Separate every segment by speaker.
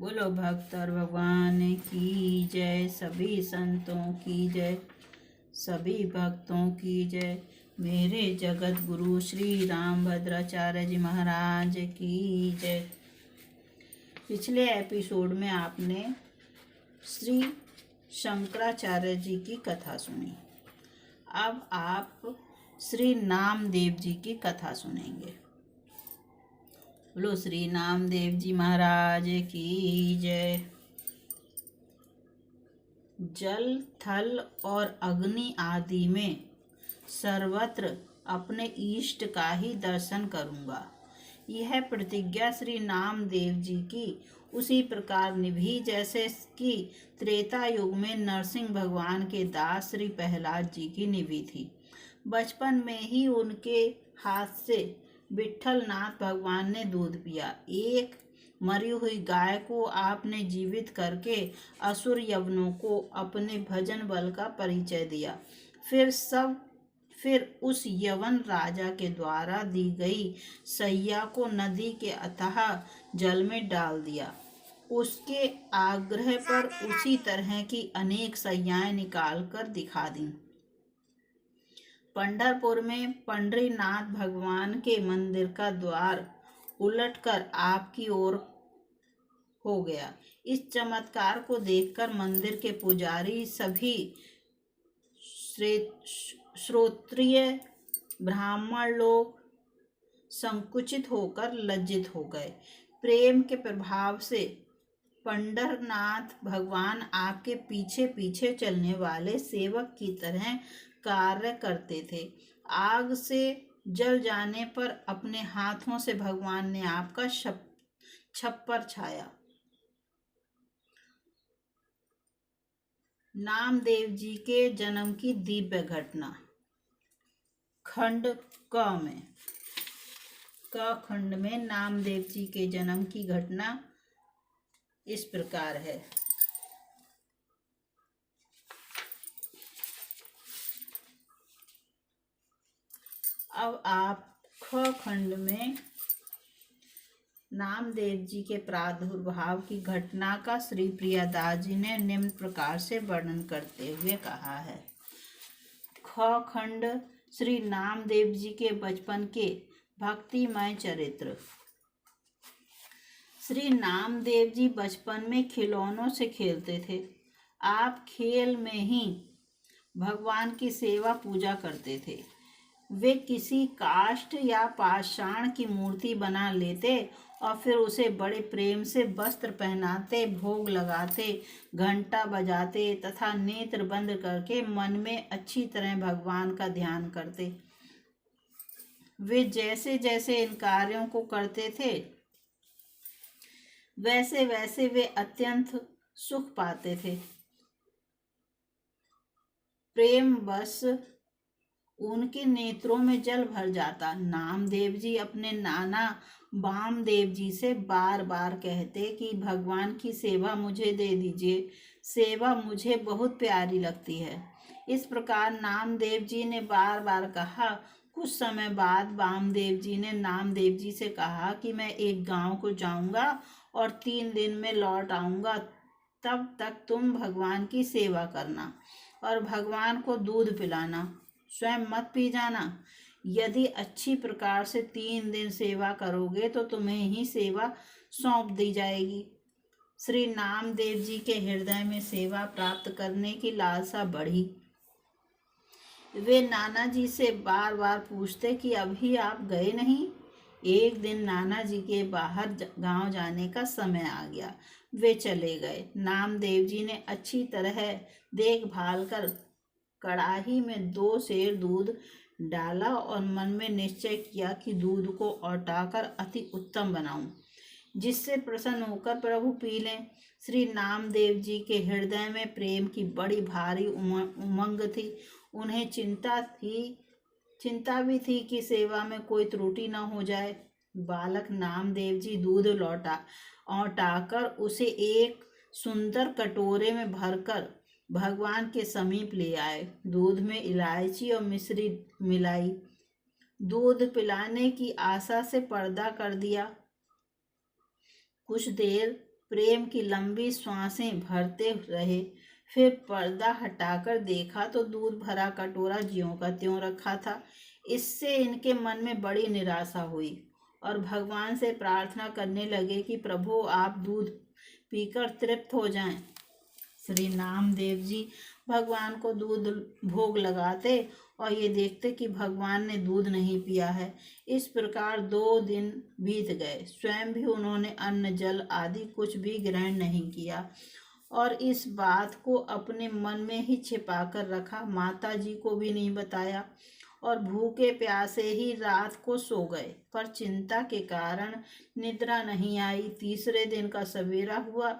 Speaker 1: बोलो भक्त और भगवान की जय, सभी संतों की जय, सभी भक्तों की जय। मेरे जगत गुरु श्री रामभद्राचार्य जी महाराज की जय। पिछले एपिसोड में आपने श्री शंकराचार्य जी की कथा सुनी। अब आप श्री नामदेव जी की कथा सुनेंगे। बोलो श्री नामदेव जी महाराज की जय। जल, थल और अग्नि आदि में सर्वत्र अपने इष्ट का ही दर्शन करूंगा। यह प्रतिज्ञा श्री नामदेव जी की उसी प्रकार निभी जैसे कि त्रेता युग में नरसिंह भगवान के दास श्री प्रहलाद जी की निभी थी। बचपन में ही उनके हाथ से विट्ठल नाथ भगवान ने दूध पिया। एक मरी हुई गाय को आपने जीवित करके असुर यवनों को अपने भजन बल का परिचय दिया। फिर उस यवन राजा के द्वारा दी गई सैया को नदी के अथाह जल में डाल दिया। उसके आग्रह पर उसी तरह की अनेक सैयाएं निकाल कर दिखा दी। पंढरपुर में पंढरीनाथ भगवान के मंदिर का द्वार उलटकर आपकी ओर हो गया। इस चमत्कार को देखकर मंदिर के पुजारी सभी श्रोत्रिय ब्राह्मण लोग संकुचित होकर लज्जित हो गए। प्रेम के प्रभाव से पंढरनाथ भगवान आपके पीछे पीछे चलने वाले सेवक की तरह कार्य करते थे। आग से जल जाने पर अपने हाथों से भगवान ने आपका छप्पर छाया। नामदेव जी के जन्म की दिव्य घटना। खंड खंड में नामदेव जी के जन्म की घटना इस प्रकार है। अब आप ख खंड में नामदेव जी के प्रादुर्भाव की घटना का श्री प्रियादास जी ने निम्न प्रकार से वर्णन करते हुए कहा है। ख खंड श्री नामदेव जी के बचपन के भक्तिमय चरित्र। श्री नामदेव जी बचपन में खिलौनों से खेलते थे। आप खेल में ही भगवान की सेवा पूजा करते थे। वे किसी काष्ठ या पाषाण की मूर्ति बना लेते और फिर उसे बड़े प्रेम से वस्त्र पहनाते, भोग लगाते, घंटा बजाते तथा नेत्र बंद करके मन में अच्छी तरह भगवान का ध्यान करते। वे जैसे जैसे इन कार्यों को करते थे वैसे वैसे वे अत्यंत सुख पाते थे। प्रेम बस उनके नेत्रों में जल भर जाता। नामदेव जी अपने नाना वामदेव जी से बार बार कहते कि भगवान की सेवा मुझे दे दीजिए, सेवा मुझे बहुत प्यारी लगती है। इस प्रकार नामदेव जी ने बार बार कहा। कुछ समय बाद वामदेव जी ने नामदेव जी से कहा कि मैं एक गांव को जाऊंगा और 3 दिन में लौट आऊंगा। तब तक तुम भगवान की सेवा करना और भगवान को दूध पिलाना, स्वयं मत पी जाना। यदि अच्छी प्रकार से 3 दिन सेवा करोगे तो तुम्हें ही सेवा सौंप दी जाएगी। श्री नामदेव जी के हृदय में सेवा प्राप्त करने की लालसा बढ़ी। वे नाना जी से बार बार पूछते कि अभी आप गए नहीं। एक दिन नाना जी के बाहर गांव जाने का समय आ गया। वे चले गए। नामदेव जी ने अच्छी तरह देखभाल कर कड़ाही में 2 सेर दूध डाला और मन में निश्चय किया कि दूध को औटाकर अति उत्तम बनाऊं, जिससे प्रसन्न होकर प्रभु पी लें। श्री नामदेव जी के हृदय में प्रेम की बड़ी भारी उमंग थी। उन्हें चिंता भी थी कि सेवा में कोई त्रुटि न हो जाए। बालक नामदेव जी दूध औटाकर उसे एक सुंदर कटोरे में भरकर भगवान के समीप ले आए। दूध में इलायची और मिश्री मिलाई। दूध पिलाने की आशा से पर्दा कर दिया। कुछ देर प्रेम की लंबी श्वासें भरते रहे। फिर पर्दा हटाकर देखा तो दूध भरा कटोरा ज्यों का त्यों रखा था। इससे इनके मन में बड़ी निराशा हुई और भगवान से प्रार्थना करने लगे कि प्रभु आप दूध पीकर तृप्त हो जाएं। श्री नामदेव जी भगवान को दूध भोग लगाते और ये देखते कि भगवान ने दूध नहीं पिया है। इस प्रकार 2 दिन बीत गए। स्वयं भी उन्होंने अन्न जल आदि कुछ भी ग्रहण नहीं किया और इस बात को अपने मन में ही छिपाकर रखा। माता जी को भी नहीं बताया और भूखे प्यासे ही रात को सो गए, पर चिंता के कारण निद्रा नहीं आई। तीसरे दिन का सवेरा हुआ,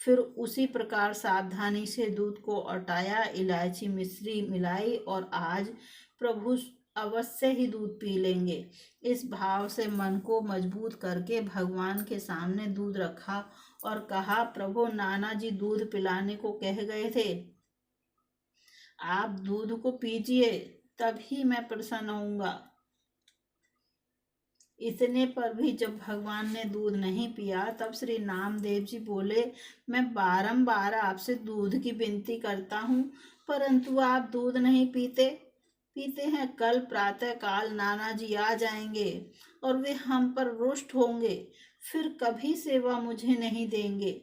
Speaker 1: फिर उसी प्रकार सावधानी से दूध को औटाया, इलायची मिश्री मिलाई और आज प्रभु अवश्य ही दूध पी लेंगे। इस भाव से मन को मजबूत करके भगवान के सामने दूध रखा और कहा, प्रभु नाना जी दूध पिलाने को कह गए थे, आप दूध को पीजिए, तभी मैं प्रसन्न होऊंगा। इतने पर भी जब भगवान ने दूध नहीं पिया तब श्री नामदेव जी बोले, मैं बारंबार आपसे दूध की विनती करता हूँ, परंतु आप दूध नहीं पीते हैं। कल प्रातः काल नाना जी आ जाएंगे और वे हम पर रुष्ट होंगे, फिर कभी सेवा मुझे नहीं देंगे।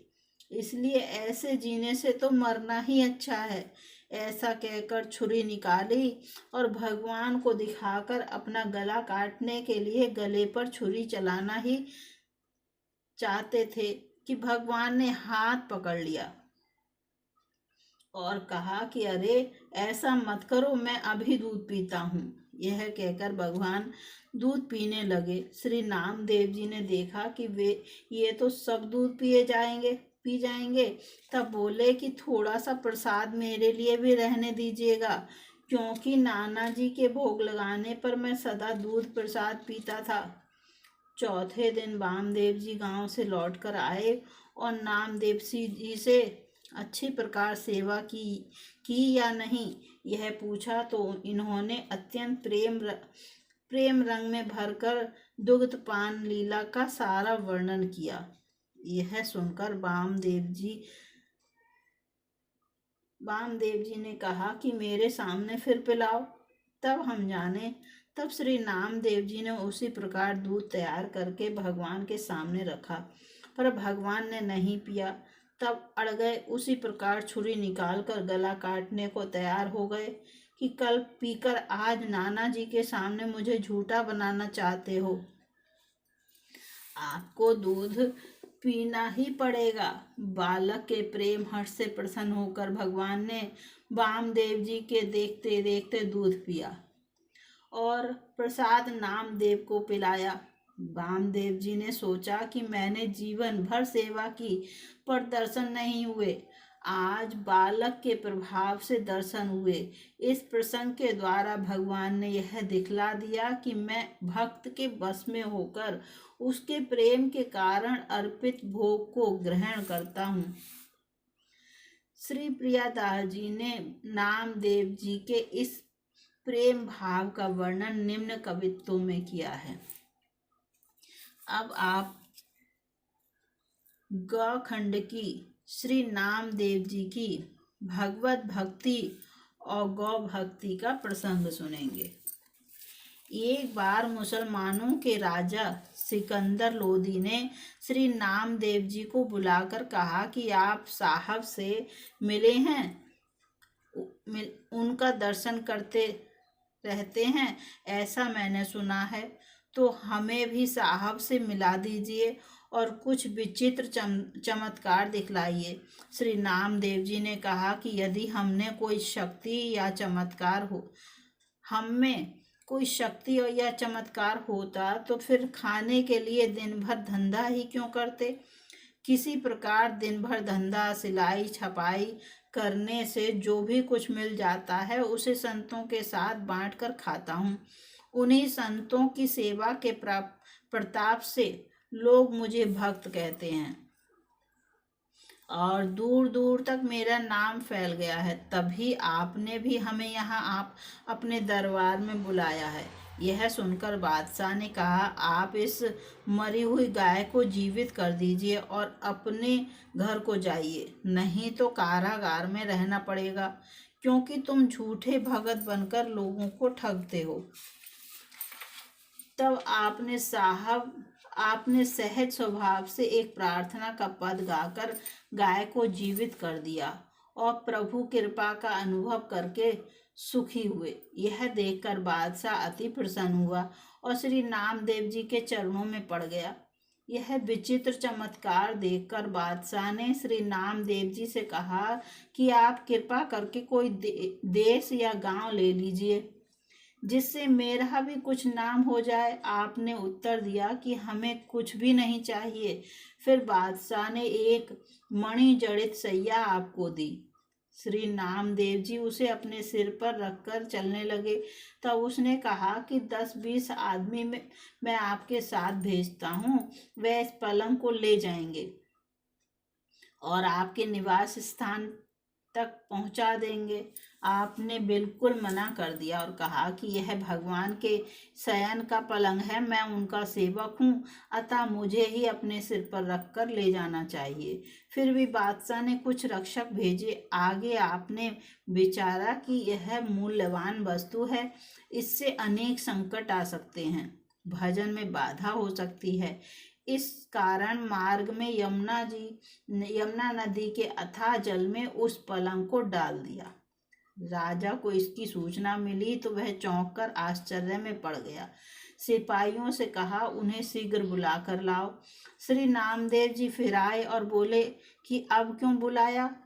Speaker 1: इसलिए ऐसे जीने से तो मरना ही अच्छा है। ऐसा कहकर छुरी निकाली और भगवान को दिखाकर अपना गला काटने के लिए गले पर छुरी चलाना ही चाहते थे कि भगवान ने हाथ पकड़ लिया और कहा कि अरे ऐसा मत करो, मैं अभी दूध पीता हूँ। यह कहकर भगवान दूध पीने लगे। श्री नामदेव जी ने देखा कि ये तो सब दूध पी जाएंगे। तब बोले कि थोड़ा सा प्रसाद मेरे लिए भी रहने दीजिएगा, क्योंकि नाना जी के भोग लगाने पर मैं सदा दूध प्रसाद पीता था। चौथे दिन वामदेव जी गांव से लौटकर आए और नामदेव जी से अच्छी प्रकार सेवा की या नहीं यह पूछा, तो इन्होंने अत्यंत प्रेम रंग में भरकर दुग्ध पान लीला का सारा वर्णन किया। यह सुनकर वामदेव जी ने कहा कि मेरे सामने फिर पिलाओ, तब हम जाने। तब श्री नामदेव जी ने उसी प्रकार दूध तैयार करके भगवान के सामने रखा, पर भगवान ने नहीं पिया। तब अड़ गए। उसी प्रकार छुरी निकालकर गला काटने को तैयार हो गए कि कल पीकर आज नाना जी के सामने मुझे झूठा बनाना चाहते हो। आपको दूध पीना ही पड़ेगा। बालक के प्रेम हर्ष से प्रसन्न होकर भगवान ने वामदेव जी के देखते देखते दूध पिया और प्रसाद नामदेव को पिलाया। वामदेव जी ने सोचा कि मैंने जीवन भर सेवा की पर दर्शन नहीं हुए, आज बालक के प्रभाव से दर्शन हुए। इस प्रसंग के द्वारा भगवान ने यह दिखला दिया कि मैं भक्त के बस में होकर उसके प्रेम के कारण अर्पित भोग को ग्रहण करता हूँ। श्री प्रियादास जी ने नामदेव जी के इस प्रेम भाव का वर्णन निम्न कवित्तों में किया है। अब आप गौखंड की श्री नामदेव जी की भगवत भक्ति और गौ भक्ति का प्रसंग सुनेंगे। एक बार मुसलमानों के राजा सिकंदर लोदी ने श्री नामदेव जी को बुलाकर कहा कि आप साहब से मिले हैं, उनका दर्शन करते रहते हैं, ऐसा मैंने सुना है, तो हमें भी साहब से मिला दीजिए और कुछ विचित्र चमत्कार दिखलाइए। श्री नामदेव जी ने कहा कि यदि हमने कोई शक्ति या चमत्कार होता तो फिर खाने के लिए दिन भर धंधा ही क्यों करते। किसी प्रकार दिन भर धंधा सिलाई छपाई करने से जो भी कुछ मिल जाता है उसे संतों के साथ बांटकर खाता हूँ। उन्हीं संतों की सेवा के प्रताप से लोग मुझे भक्त कहते हैं और दूर दूर तक मेरा नाम फैल गया है। तभी आपने भी हमें यहाँ आप अपने दरबार में बुलाया है। यह सुनकर बादशाह ने कहा, आप इस मरी हुई गाय को जीवित कर दीजिए और अपने घर को जाइए, नहीं तो कारागार में रहना पड़ेगा, क्योंकि तुम झूठे भगत बनकर लोगों को ठगते हो। तब आपने सहज स्वभाव से एक प्रार्थना का पद गाकर गाय को जीवित कर दिया और प्रभु कृपा का अनुभव करके सुखी हुए। यह देखकर बादशाह अति प्रसन्न हुआ और श्री नामदेव जी के चरणों में पड़ गया। यह विचित्र चमत्कार देखकर बादशाह ने श्री नामदेव जी से कहा कि आप कृपा करके कोई देश या गांव ले लीजिए, जिससे मेरा भी कुछ नाम हो जाए। आपने उत्तर दिया कि हमें कुछ भी नहीं चाहिए। फिर बादशाह ने एक मणि जड़ित सैया आपको दी। श्री नामदेव जी उसे अपने सिर पर रखकर चलने लगे। तब उसने कहा कि 10-20 आदमी मैं आपके साथ भेजता हूँ, वे इस पलंग को ले जाएंगे और आपके निवास स्थान तक पहुंचा देंगे। आपने बिल्कुल मना कर दिया और कहा कि यह भगवान के शयन का पलंग है, मैं उनका सेवक हूँ, अतः मुझे ही अपने सिर पर रखकर ले जाना चाहिए। फिर भी बादशाह ने कुछ रक्षक भेजे। आगे आपने विचारा कि यह मूल्यवान वस्तु है, इससे अनेक संकट आ सकते हैं, भजन में बाधा हो सकती है। इस कारण मार्ग में यमुना नदी के अथाह जल में उस पलंग को डाल दिया। राजा को इसकी सूचना मिली तो वह चौंक कर आश्चर्य में पड़ गया। सिपाहियों से कहा, उन्हें शीघ्र बुला कर लाओ। श्री नामदेव जी फिर आए और बोले कि अब क्यों बुलाया?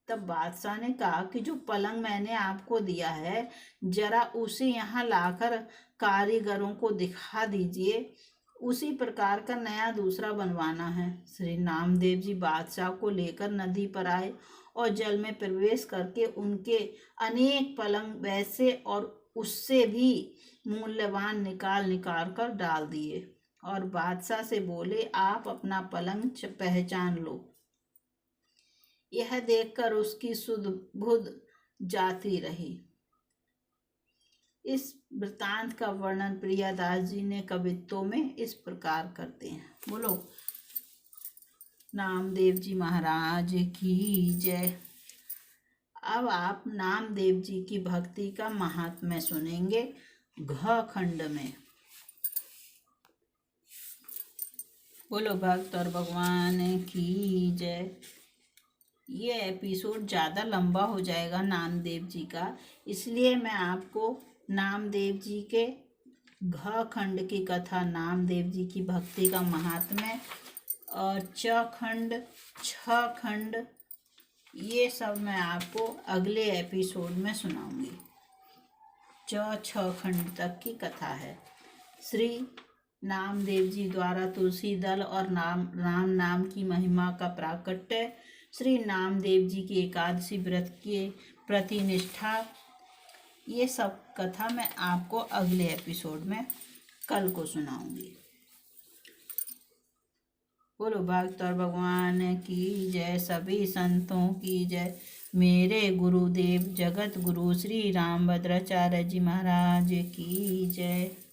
Speaker 1: तब बादशाह ने कहा कि जो पलंग मैंने आपको दिया है, जरा उसे यहाँ लाकर कारीगरों को दिखा दीजिए, उसी प्रकार का नया दूसरा बनवाना है। श्री नामदेव जी बादशाह को लेकर नदी पर आए और जल में प्रवेश करके उनके अनेक पलंग वैसे और उससे भी मूल्यवान निकाल कर डाल दिए और बादशाह से बोले, आप अपना पलंग पहचान लो। यह देखकर उसकी सुध बुध जाती रही। इस वृतांत का वर्णन प्रियादास जी ने कवित्तों में इस प्रकार करते हैं। बोलो नामदेव जी महाराज की जय। अब आप नामदेव जी की भक्ति का महात्म्य सुनेंगे घ खंड में। बोलो भक्त और भगवान की जय। ये एपिसोड ज़्यादा लंबा हो जाएगा नामदेव जी का, इसलिए मैं आपको नामदेव जी के घ खंड की कथा, नामदेव जी की भक्ति का महात्म्य और च खंड, छ खंड, ये सब मैं आपको अगले एपिसोड में सुनाऊंगी। छ खंड तक की कथा है। श्री नामदेव जी द्वारा तुलसी दल और राम नाम की महिमा का प्राकट्य, श्री नामदेव जी की एकादशी व्रत के प्रति निष्ठा, ये सब कथा मैं आपको अगले एपिसोड में कल को सुनाऊंगी। बोलो भक्त और भगवान की जय, सभी संतों की जय। मेरे गुरुदेव जगत गुरु श्री रामभद्राचार्य जी महाराज की जय।